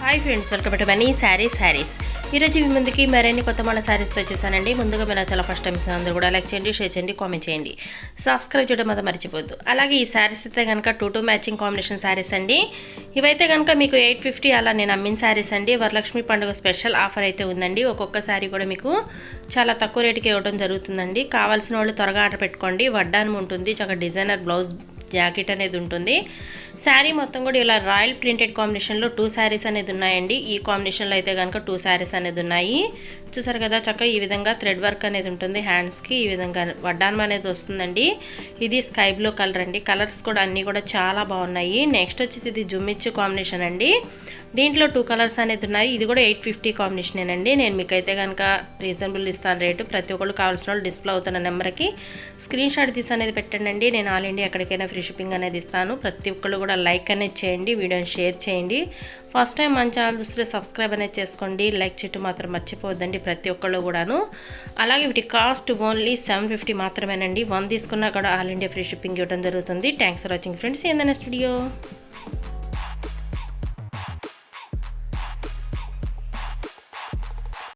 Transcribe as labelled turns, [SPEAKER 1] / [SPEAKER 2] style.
[SPEAKER 1] Hi friends, welcome to money saris. ఈరోజు మీ ముందుకి మరిన్ని కొత్త మన శారీస్తో వచ్చేసానండి. ముందుగా మీరు చాలా ఫస్ట్ టైం అందరూ కూడా లైక్ చేయండి, షేర్ చేయండి, కామెంట్ చేయండి, సబ్స్క్రైబ్ చేయడం మాత్రం మర్చిపోద్దు. అలాగే ఈ శారీస్ అయితే కనుక 2 మ్యాచింగ్ కాంబినేషన్ శారీస్ అండి. ఇవైతే కనుక మీకు 850 అలా నేను అమ్మిన శారీస్ అండి. వరలక్ష్మి పండుగ స్పెషల్ ఆఫర్ అయితే ఉందండి. ఒక్కొక్క శారీ కూడా మీకు చాలా తక్కువ రేటుకి ఇవ్వడం జరుగుతుందండి. కావాల్సిన వాళ్ళు త్వరగా ఆర్డర్ పెట్టుకోండి. వడ్డానం ఉంటుంది, చాలా డిజైనర్ బ్లౌజ్ జాకెట్ అనేది ఉంటుంది. శారీ మొత్తం కూడా ఇలా రాయల్ ప్రింటెడ్ కాంబినేషన్లో 2 శారీస్ అనేది ఉన్నాయండి. ఈ కాంబినేషన్లో అయితే కనుక 2 శారీస్ అనేది ఉన్నాయి. చూసారు కదా, చక్కగా ఈ విధంగా థ్రెడ్ వర్క్ అనేది ఉంటుంది. హ్యాండ్స్కి ఈ విధంగా వడ్డానం అనేది వస్తుందండి. ఇది స్కై బ్లూ కలర్ అండి. కలర్స్ కూడా అన్నీ కూడా చాలా బాగున్నాయి. నెక్స్ట్ వచ్చేసి ఇది జుమ్మిచ్చు కాంబినేషన్ అండి. దీంట్లో 2 కలర్స్ అనేది ఉన్నాయి. ఇది కూడా 850 కాంబినేషనేనండి. నేను మీకైతే కనుక రీజనబుల్ ఇస్తాను రేటు. ప్రతి ఒక్కళ్ళు కావాల్సిన వాళ్ళు డిస్ప్లే అవుతున్న నెంబర్కి స్క్రీన్ షాట్ తీసి అనేది పెట్టండి. నేను ఆల్ ఇండియా ఎక్కడికైనా ఫ్రీ షిప్పింగ్ అనేది ఇస్తాను. ప్రతి ఒక్కళ్ళు కూడా లైక్ అనేది చేయండి, వీడియోని షేర్ చేయండి. ఫస్ట్ టైం మన ఛానల్ చూస్తే సబ్స్క్రైబ్ అనేది చేసుకోండి. లైక్ చేయటం మాత్రం మర్చిపోవద్దండి ప్రతి ఒక్కళ్ళు కూడాను. అలాగే వీటి కాస్ట్ ఓన్లీ 750 మాత్రమేనండి. 1 తీసుకున్నా కూడా ఆల్ ఇండియా ఫ్రీ షిప్పింగ్ ఇవ్వడం జరుగుతుంది. Thanks for watching friends. ఏందనే స్టూడియో.